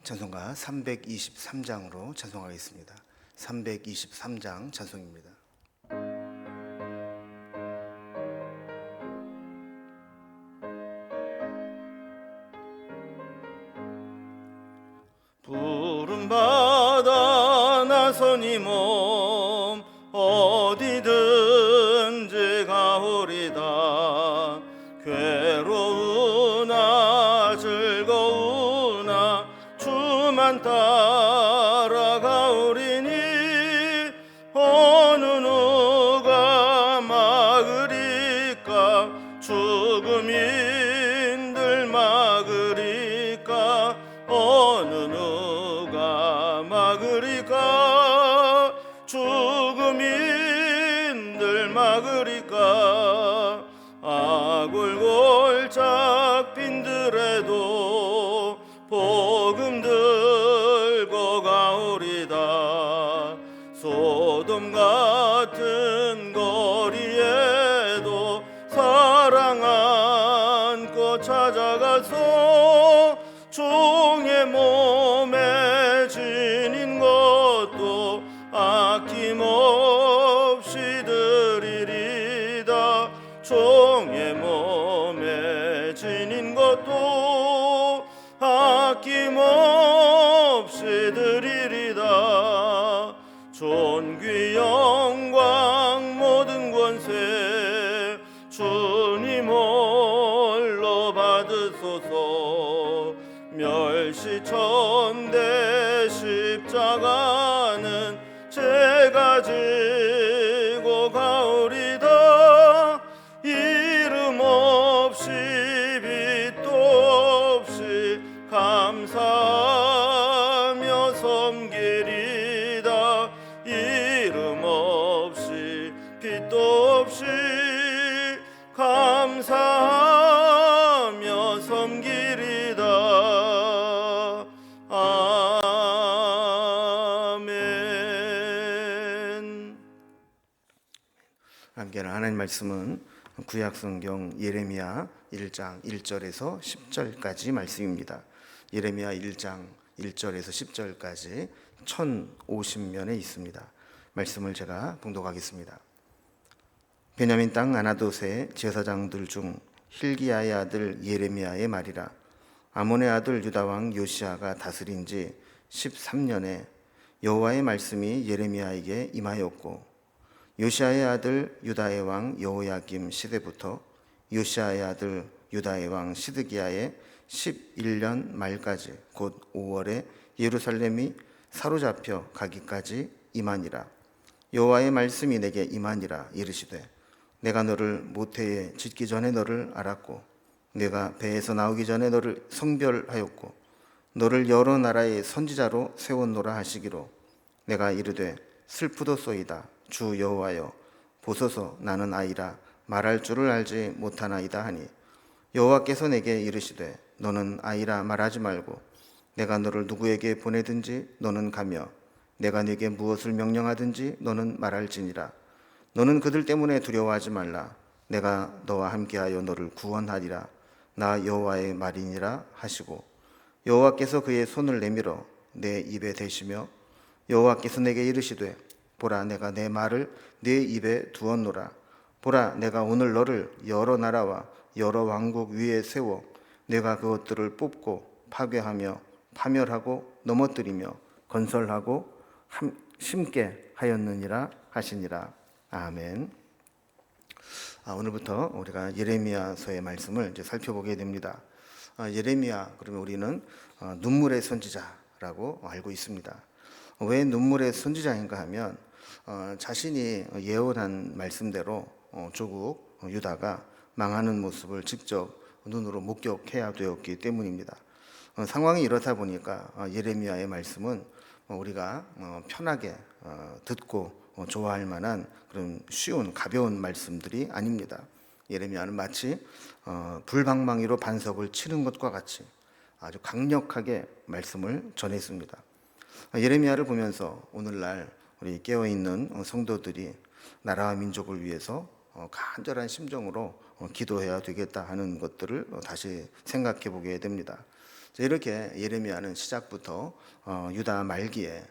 찬송가 323장으로 찬송하겠습니다. 323장 찬송입니다. 부름받아 나선 이 몸 어디든지 가오리다. 괴로우나 즐거우나 주만 따라가오리니 어느 누가 막으리까. 죽음인들 막으리까. 어느 누가 막으리까. 죽음인들 막으리까. 아골골짝 빈들에도 복음 들고 가오리다. 소돔 같은 거리에도 사랑 안고 찾아가서 종의 몸에 지닌 것도 아낌없이 드리리다. 종의 몸에 지닌 것도 아낌없이 드리리다. 존귀 영광 모든 권세 주님 홀로 받으소서. 멸시천대 십자가는 제가 지고 가오리다. 이름 없이 빛도 없이 감사하며 섬기리다. 이름 없이 빛도 없이 감사하며 섬기리다. 아멘. 함께하는 하나님 말씀은 구약성경 예레미야 1장 1절에서 10절까지 말씀입니다. 예레미야 1장 1절에서 10절까지 1050면에 있습니다. 말씀을 제가 봉독하겠습니다. 베냐민 땅 아나돗의 제사장들 중 힐기야의 아들 예레미야의 말이라. 아몬의 아들 유다왕 요시야가 다스린 지 13년에 여호와의 말씀이 예레미야에게 임하였고, 요시야의 아들 유다의 왕 여호야김 시대부터 요시야의 아들 유다의 왕 시드기야의 11년 말까지 곧 5월에 예루살렘이 사로잡혀 가기까지 임하니라. 여호와의 말씀이 내게 임하니라. 이르시되 내가 너를 모태에 짓기 전에 너를 알았고 내가 배에서 나오기 전에 너를 성별하였고 너를 여러 나라의 선지자로 세웠노라 하시기로 내가 이르되 슬프도소이다. 주 여호와여 보소서 나는 아이라 말할 줄을 알지 못하나이다 하니, 여호와께서 내게 이르시되 너는 아이라 말하지 말고 내가 너를 누구에게 보내든지 너는 가며 내가 네게 무엇을 명령하든지 너는 말할지니라. 너는 그들 때문에 두려워하지 말라. 내가 너와 함께하여 너를 구원하리라. 나 여호와의 말이니라 하시고, 여호와께서 그의 손을 내밀어 내 입에 대시며 여호와께서 내게 이르시되 보라 내가 내 말을 네 입에 두었노라. 보라 내가 오늘 너를 여러 나라와 여러 왕국 위에 세워 내가 그것들을 뽑고 파괴하며 파멸하고 넘어뜨리며 건설하고 심게 하였느니라 하시니라. 아멘. 오늘부터 우리가 예레미야서의 말씀을 이제 살펴보게 됩니다. 예레미야 그러면 우리는 눈물의 선지자라고 알고 있습니다. 왜 눈물의 선지자인가 하면 자신이 예언한 말씀대로 조국 유다가 망하는 모습을 직접 눈으로 목격해야 되었기 때문입니다. 상황이 이렇다 보니까 예레미야의 말씀은 우리가 편하게 듣고 좋아할 만한 그런 쉬운 가벼운 말씀들이 아닙니다. 예레미야는 마치 불방망이로 반석을 치는 것과 같이 아주 강력하게 말씀을 전했습니다. 예레미야를 보면서 오늘날 우리 깨어있는 성도들이 나라와 민족을 위해서 간절한 심정으로 기도해야 되겠다 하는 것들을 다시 생각해 보게 됩니다. 이렇게 예레미야는 시작부터 유다 말기에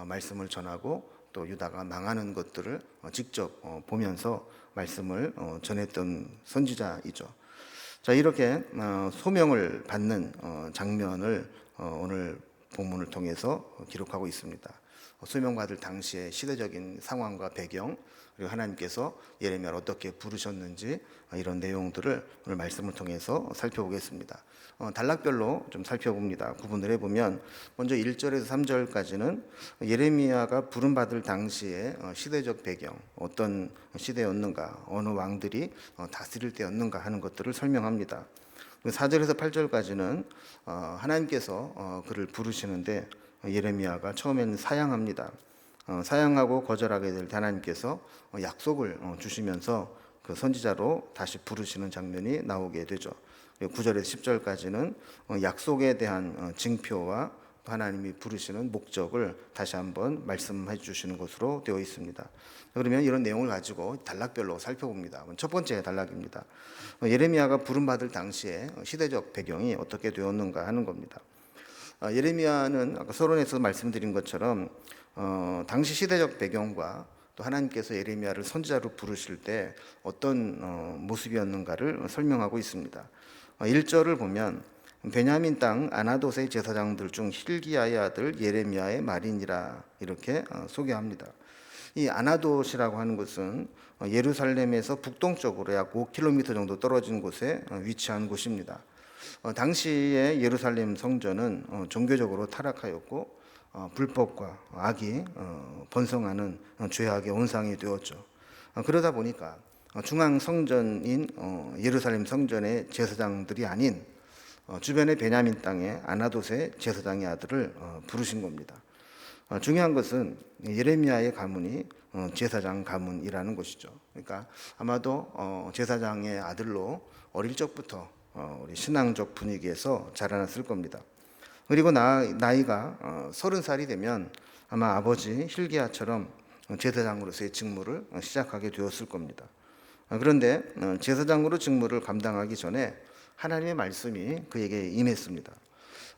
말씀을 전하고 또 유다가 망하는 것들을 직접 보면서 말씀을 전했던 선지자이죠. 자, 이렇게 소명을 받는 장면을 오늘 본문을 통해서 기록하고 있습니다. 소명받을 당시의 시대적인 상황과 배경, 그리고 하나님께서 예레미야를 어떻게 부르셨는지 이런 내용들을 오늘 말씀을 통해서 살펴보겠습니다. 단락별로 좀 살펴봅니다. 구분을 해보면 먼저 1절에서 3절까지는 예레미야가 부름받을 당시의 시대적 배경, 어떤 시대였는가, 어느 왕들이 다스릴 때였는가 하는 것들을 설명합니다. 4절에서 8절까지는 하나님께서 그를 부르시는데 예레미야가 처음에는 사양합니다. 사양하고 거절하게 될 때 하나님께서 약속을 주시면서 그 선지자로 다시 부르시는 장면이 나오게 되죠. 9절에서 10절까지는 약속에 대한 징표와 하나님이 부르시는 목적을 다시 한번 말씀해 주시는 것으로 되어 있습니다. 그러면 이런 내용을 가지고 단락별로 살펴봅니다. 첫 번째 단락입니다. 예레미야가 부름받을 당시에 시대적 배경이 어떻게 되었는가 하는 겁니다. 예레미야는 아까 서론에서 말씀드린 것처럼 당시 시대적 배경과 또 하나님께서 예레미야를 선지자로 부르실 때 어떤 모습이었는가를 설명하고 있습니다. 1절을 보면 베냐민 땅 아나돗의 제사장들 중 hil기야의 아들 예레미야의 말이니라 이렇게 소개합니다. 이 아나돗이라고 하는 것은 예루살렘에서 북동쪽으로 약 5km 정도 떨어진 곳에 위치한 곳입니다. 당시에 예루살렘 성전은 종교적으로 타락하였고 불법과 악이 번성하는 죄악의 온상이 되었죠. 그러다 보니까 중앙 성전인 예루살렘 성전의 제사장들이 아닌 주변의 베냐민 땅의 아나돗의 제사장의 아들을 부르신 겁니다. 중요한 것은 예레미야의 가문이 제사장 가문이라는 것이죠. 그러니까 아마도 제사장의 아들로 어릴 적부터 우리 신앙적 분위기에서 자라났을 겁니다. 그리고 나이가 30살이 되면 아마 아버지 hil기야처럼 제사장으로서의 직무를 시작하게 되었을 겁니다. 그런데 제사장으로 직무를 감당하기 전에 하나님의 말씀이 그에게 임했습니다.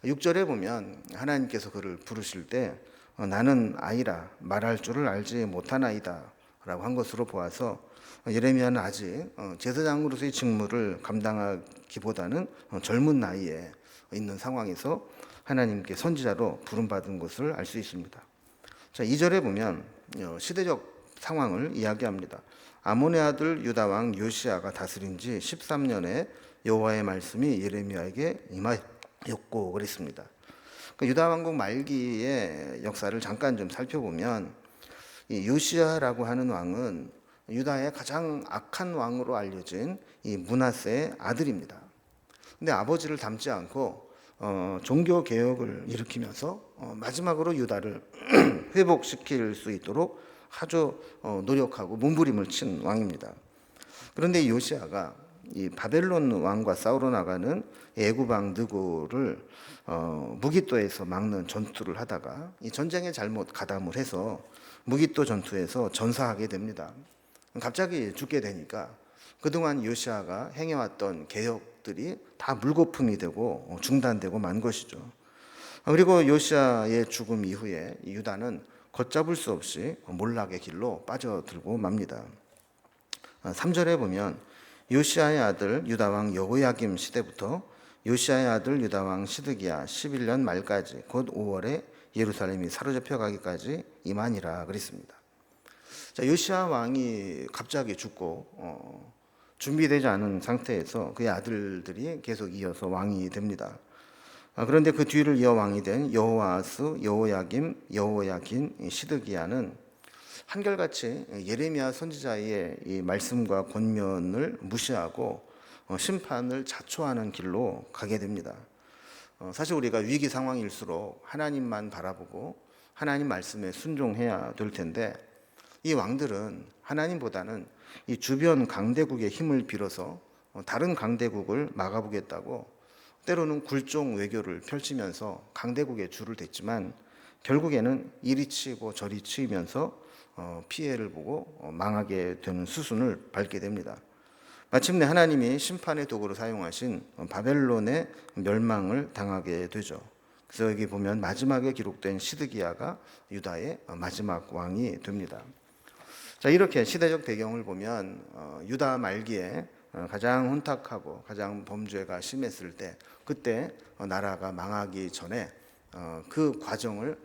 6절에 보면 하나님께서 그를 부르실 때 나는 아이라 말할 줄을 알지 못하나이다 라고 한 것으로 보아서 예레미야는 아직 제사장으로서의 직무를 감당하기보다는 젊은 나이에 있는 상황에서 하나님께 선지자로 부름받은 것을 알 수 있습니다. 자, 2절에 보면 시대적 상황을 이야기합니다. 아몬의 아들 유다 왕 요시야가 다스린 지 13년에 여호와의 말씀이 예레미야에게 임하였고 그랬습니다. 유다 왕국 말기의 역사를 잠깐 좀 살펴보면 이 요시야라고 하는 왕은 유다의 가장 악한 왕으로 알려진 이 므낫세의 아들입니다. 근데 아버지를 닮지 않고 종교 개혁을 일으키면서 마지막으로 유다를 회복시킬 수 있도록 아주 노력하고 몸부림을 친 왕입니다. 그런데 요시야가 이 바벨론 왕과 싸우러 나가는 애굽 왕 느고를 무기또에서 막는 전투를 하다가 이 전쟁에 잘못 가담을 해서 무기또 전투에서 전사하게 됩니다. 갑자기 죽게 되니까 그동안 요시야가 행해왔던 개혁들이 다 물거품이 되고 중단되고 만 것이죠. 그리고 요시야의 죽음 이후에 유다는 걷잡을 수 없이 몰락의 길로 빠져들고 맙니다. 3절에 보면 요시야의 아들 유다 왕 여호야김 시대부터 요시야의 아들 유다 왕 시드기야 11년 말까지 곧 5월에 예루살렘이 사로잡혀 가기까지 이만이라 그랬습니다. 자, 요시야 왕이 갑자기 죽고 준비되지 않은 상태에서 그의 아들들이 계속 이어서 왕이 됩니다. 그런데 그 뒤를 이어 왕이 된 여호아스, 여호야김, 여호야긴, 시드기야는 한결같이 예레미야 선지자의 이 말씀과 권면을 무시하고 심판을 자초하는 길로 가게 됩니다. 사실 우리가 위기 상황일수록 하나님만 바라보고 하나님 말씀에 순종해야 될 텐데 이 왕들은 하나님보다는 이 주변 강대국의 힘을 빌어서 다른 강대국을 막아보겠다고 때로는 굴종 외교를 펼치면서 강대국에 줄을 댔지만 결국에는 이리 치고 저리 치면서 피해를 보고 망하게 되는 수순을 밟게 됩니다. 마침내 하나님이 심판의 도구로 사용하신 바벨론의 멸망을 당하게 되죠. 그래서 여기 보면 마지막에 기록된 시드기야가 유다의 마지막 왕이 됩니다. 자, 이렇게 시대적 배경을 보면 유다 말기에 가장 혼탁하고 가장 범죄가 심했을 때, 그때 나라가 망하기 전에 그 과정을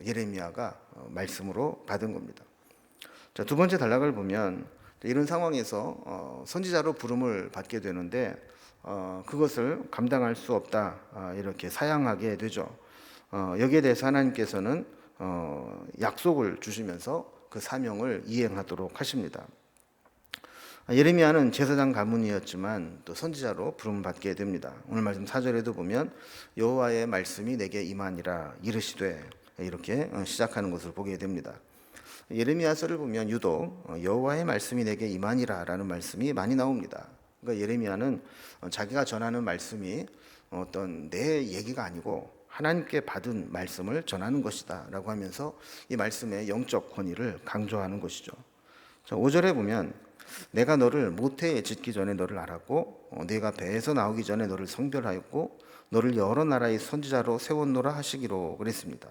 예레미야가 말씀으로 받은 겁니다. 자, 두 번째 단락을 보면 이런 상황에서 선지자로 부름을 받게 되는데 그것을 감당할 수 없다, 이렇게 사양하게 되죠. 여기에 대해서 하나님께서는 약속을 주시면서 그 사명을 이행하도록 하십니다. 예레미야는 제사장 가문이었지만 또 선지자로 부름받게 됩니다. 오늘 말씀 4절에도 보면 여호와의 말씀이 내게 임하니라 이르시되, 이렇게 시작하는 것을 보게 됩니다. 예레미야서를 보면 유독 여호와의 말씀이 내게 임하니라라는 말씀이 많이 나옵니다. 그러니까 예레미야는 자기가 전하는 말씀이 어떤 내 얘기가 아니고 하나님께 받은 말씀을 전하는 것이다라고 하면서 이 말씀의 영적 권위를 강조하는 것이죠. 5절에 보면 내가 너를 모태에 짓기 전에 너를 알았고 네가 배에서 나오기 전에 너를 성별하였고 너를 여러 나라의 선지자로 세웠노라 하시기로 그랬습니다.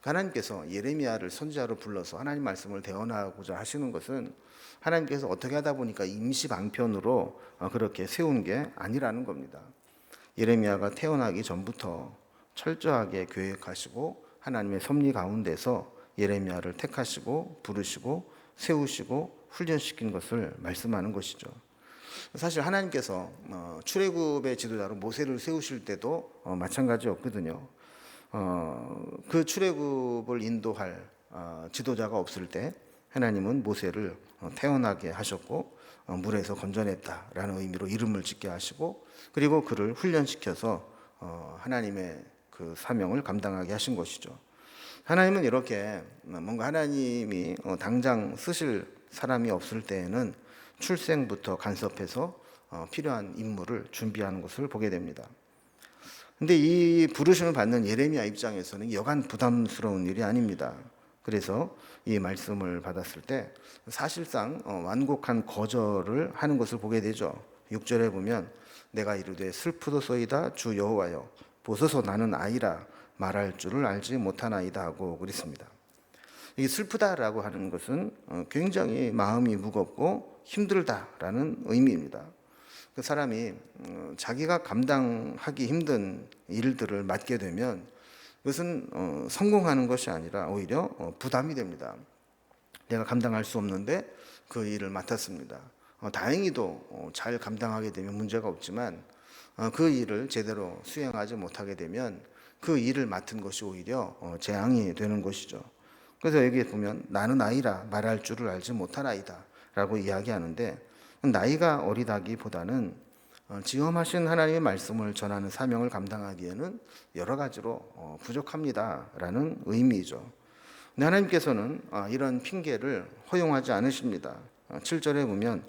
하나님께서 예레미야를 선지자로 불러서 하나님 말씀을 대언하고자 하시는 것은 하나님께서 어떻게 하다 보니까 임시 방편으로 그렇게 세운 게 아니라는 겁니다. 예레미야가 태어나기 전부터 철저하게 계획하시고 하나님의 섭리 가운데서 예레미야를 택하시고 부르시고 세우시고 훈련시킨 것을 말씀하는 것이죠. 사실 하나님께서 출애굽의 지도자로 모세를 세우실 때도 마찬가지였거든요. 그 출애굽을 인도할 지도자가 없을 때 하나님은 모세를 태어나게 하셨고 물에서 건져냈다라는 의미로 이름을 짓게 하시고, 그리고 그를 훈련시켜서 하나님의 그 사명을 감당하게 하신 것이죠. 하나님은 이렇게 뭔가 하나님이 당장 쓰실 사람이 없을 때에는 출생부터 간섭해서 필요한 임무를 준비하는 것을 보게 됩니다. 근데 이 부르심을 받는 예레미야 입장에서는 여간 부담스러운 일이 아닙니다. 그래서 이 말씀을 받았을 때 사실상 완곡한 거절을 하는 것을 보게 되죠. 6절에 보면 내가 이르되 슬프도소이다 주 여호와여 보소서 나는 아이라 말할 줄을 알지 못하나이다 하고 그랬습니다. 이 슬프다라고 하는 것은 굉장히 마음이 무겁고 힘들다라는 의미입니다. 그 사람이 자기가 감당하기 힘든 일들을 맡게 되면 그것은 성공하는 것이 아니라 오히려 부담이 됩니다. 내가 감당할 수 없는데 그 일을 맡았습니다. 다행히도 잘 감당하게 되면 문제가 없지만 그 일을 제대로 수행하지 못하게 되면 그 일을 맡은 것이 오히려 재앙이 되는 것이죠. 그래서 여기에 보면 나는 아이라 말할 줄을 알지 못한 아이다 라고 이야기하는데, 나이가 어리다기보다는 지엄하신 하나님의 말씀을 전하는 사명을 감당하기에는 여러 가지로 부족합니다 라는 의미이죠. 근데 하나님께서는 이런 핑계를 허용하지 않으십니다. 7절에 보면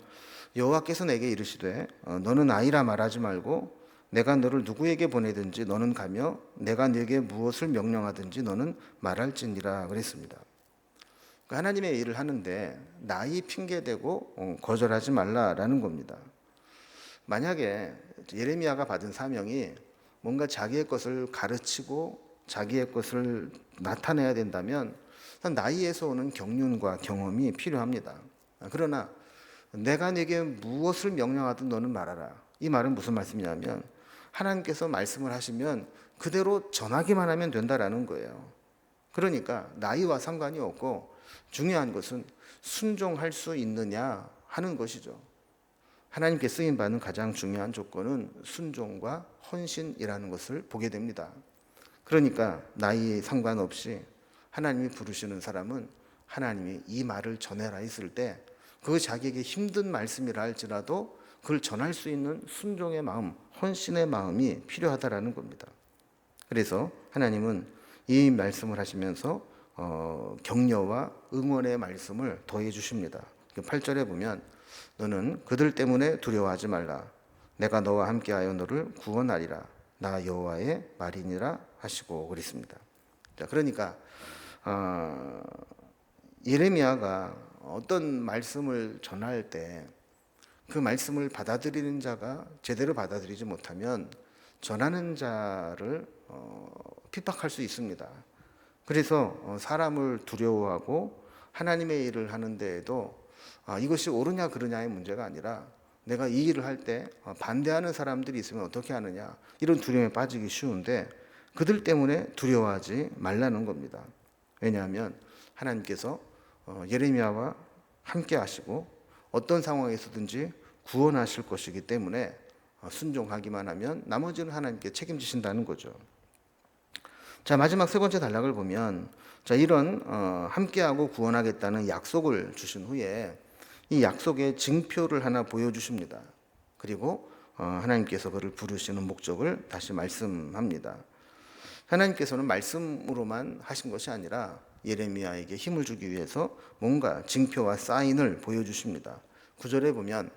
여호와께서 내게 이르시되 너는 아이라 말하지 말고 내가 너를 누구에게 보내든지 너는 가며 내가 네게 무엇을 명령하든지 너는 말할지니라 그랬습니다. 하나님의 일을 하는데 나이 핑계대고 거절하지 말라라는 겁니다. 만약에 예레미야가 받은 사명이 뭔가 자기의 것을 가르치고 자기의 것을 나타내야 된다면 나이에서 오는 경륜과 경험이 필요합니다. 그러나 내가 네게 무엇을 명령하든 너는 말하라. 이 말은 무슨 말씀이냐면 하나님께서 말씀을 하시면 그대로 전하기만 하면 된다라는 거예요. 그러니까 나이와 상관이 없고 중요한 것은 순종할 수 있느냐 하는 것이죠. 하나님께 쓰임받는 가장 중요한 조건은 순종과 헌신이라는 것을 보게 됩니다. 그러니까 나이에 상관없이 하나님이 부르시는 사람은 하나님이 이 말을 전해라 했을 때 그 자기에게 힘든 말씀이라 할지라도 그걸 전할 수 있는 순종의 마음, 헌신의 마음이 필요하다라는 겁니다. 그래서 하나님은 이 말씀을 하시면서 격려와 응원의 말씀을 더해 주십니다. 8절에 보면 너는 그들 때문에 두려워하지 말라. 내가 너와 함께하여 너를 구원하리라. 나 여호와의 말이니라 하시고 그랬습니다. 자, 그러니까 예레미야가 어떤 말씀을 전할 때 그 말씀을 받아들이는 자가 제대로 받아들이지 못하면 전하는 자를 핍박할 수 있습니다. 그래서 사람을 두려워하고 하나님의 일을 하는 데에도 이것이 옳으냐 그르냐의 문제가 아니라 내가 이 일을 할 때 반대하는 사람들이 있으면 어떻게 하느냐, 이런 두려움에 빠지기 쉬운데 그들 때문에 두려워하지 말라는 겁니다. 왜냐하면 하나님께서 예레미야와 함께 하시고 어떤 상황에서든지 구원하실 것이기 때문에 순종하기만 하면 나머지는 하나님께 책임지신다는 거죠. 자, 마지막 세 번째 단락을 보면, 자, 이런 함께하고 구원하겠다는 약속을 주신 후에 이 약속의 징표를 하나 보여주십니다. 그리고 하나님께서 그를 부르시는 목적을 다시 말씀합니다. 하나님께서는 말씀으로만 하신 것이 아니라 예레미야에게 힘을 주기 위해서 뭔가 징표와 사인을 보여주십니다. 9절에 보면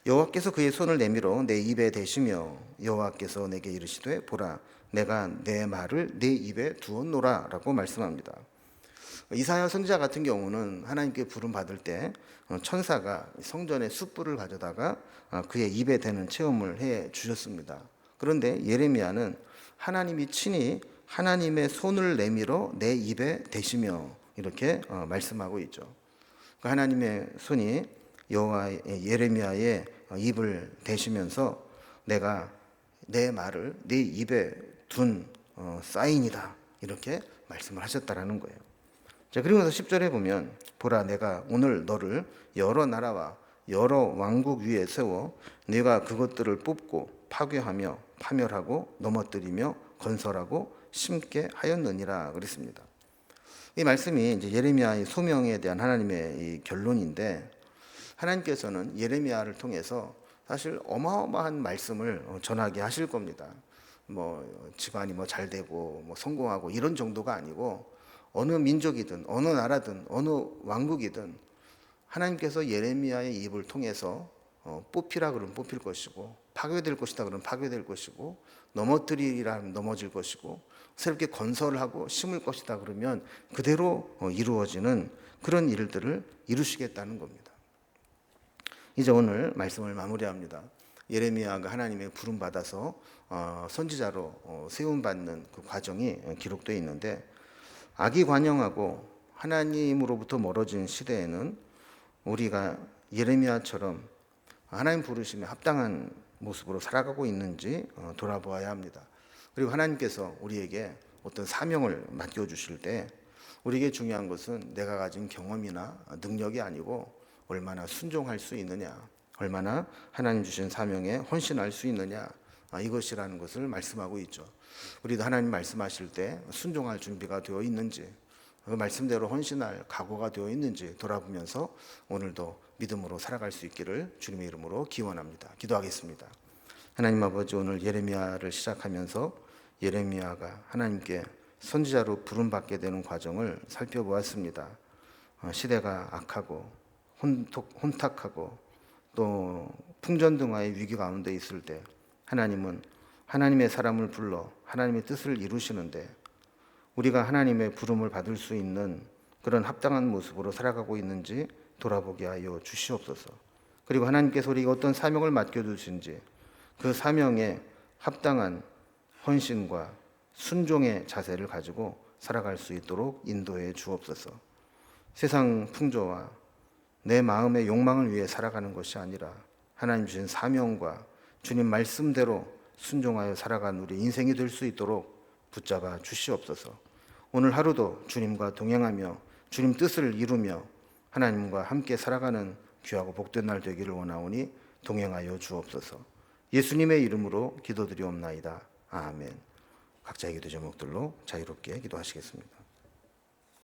여호와께서 그의 손을 내밀어 내 입에 대시며 여호와께서 내게 이르시되 보라 내가 내 말을 내 입에 두었노라 라고 말씀합니다. 이사야 선지자 같은 경우는 하나님께 부름 받을 때 천사가 성전에 숯불을 가져다가 그의 입에 대는 체험을 해 주셨습니다. 그런데 예레미야는 하나님이 친히 하나님의 손을 내밀어 내 입에 대시며 이렇게 말씀하고 있죠. 하나님의 손이 예레미야의 입을 대시면서 내가 내 말을 네 입에 둔 사인이다 이렇게 말씀을 하셨다라는 거예요. 자, 그리고 나서 10절에 보면 보라 내가 오늘 너를 여러 나라와 여러 왕국 위에 세워 네가 그것들을 뽑고 파괴하며 파멸하고 넘어뜨리며 건설하고 심게 하였느니라 그랬습니다. 이 말씀이 이제 예레미야의 소명에 대한 하나님의 이 결론인데, 하나님께서는 예레미야를 통해서 사실 어마어마한 말씀을 전하게 하실 겁니다. 집안이 잘 되고 성공하고 이런 정도가 아니고 어느 민족이든 어느 나라든 어느 왕국이든 하나님께서 예레미야의 입을 통해서 뽑히라 그러면 뽑힐 것이고 파괴될 것이다 그러면 파괴될 것이고 넘어뜨리라 하면 넘어질 것이고 새롭게 건설하고 심을 것이다 그러면 그대로 이루어지는 그런 일들을 이루시겠다는 겁니다. 이제 오늘 말씀을 마무리합니다. 예레미야가 하나님의 부름 받아서 선지자로 세움받는 그 과정이 기록되어 있는데, 악이 관영하고 하나님으로부터 멀어진 시대에는 우리가 예레미야처럼 하나님 부르심에 합당한 모습으로 살아가고 있는지 돌아보아야 합니다. 그리고 하나님께서 우리에게 어떤 사명을 맡겨주실 때 우리에게 중요한 것은 내가 가진 경험이나 능력이 아니고 얼마나 순종할 수 있느냐, 얼마나 하나님 주신 사명에 헌신할 수 있느냐, 이것이라는 것을 말씀하고 있죠. 우리도 하나님 말씀하실 때 순종할 준비가 되어 있는지, 그 말씀대로 헌신할 각오가 되어 있는지 돌아보면서 오늘도 믿음으로 살아갈 수 있기를 주님의 이름으로 기원합니다. 기도하겠습니다. 하나님 아버지, 오늘 예레미야를 시작하면서 예레미야가 하나님께 선지자로 부름받게 되는 과정을 살펴보았습니다. 시대가 악하고 혼탁하고 또 풍전등화의 위기 가운데 있을 때 하나님은 하나님의 사람을 불러 하나님의 뜻을 이루시는데, 우리가 하나님의 부름을 받을 수 있는 그런 합당한 모습으로 살아가고 있는지 돌아보게 하여 주시옵소서. 그리고 하나님께서 우리에게 어떤 사명을 맡겨주신지 그 사명에 합당한 헌신과 순종의 자세를 가지고 살아갈 수 있도록 인도해 주옵소서. 세상 풍조와 내 마음의 욕망을 위해 살아가는 것이 아니라 하나님 주신 사명과 주님 말씀대로 순종하여 살아간 우리 인생이 될 수 있도록 붙잡아 주시옵소서. 오늘 하루도 주님과 동행하며 주님 뜻을 이루며 하나님과 함께 살아가는 귀하고 복된 날 되기를 원하오니 동행하여 주옵소서. 예수님의 이름으로 기도드리옵나이다. 아멘. 각자의 기도 제목들로 자유롭게 기도하시겠습니다.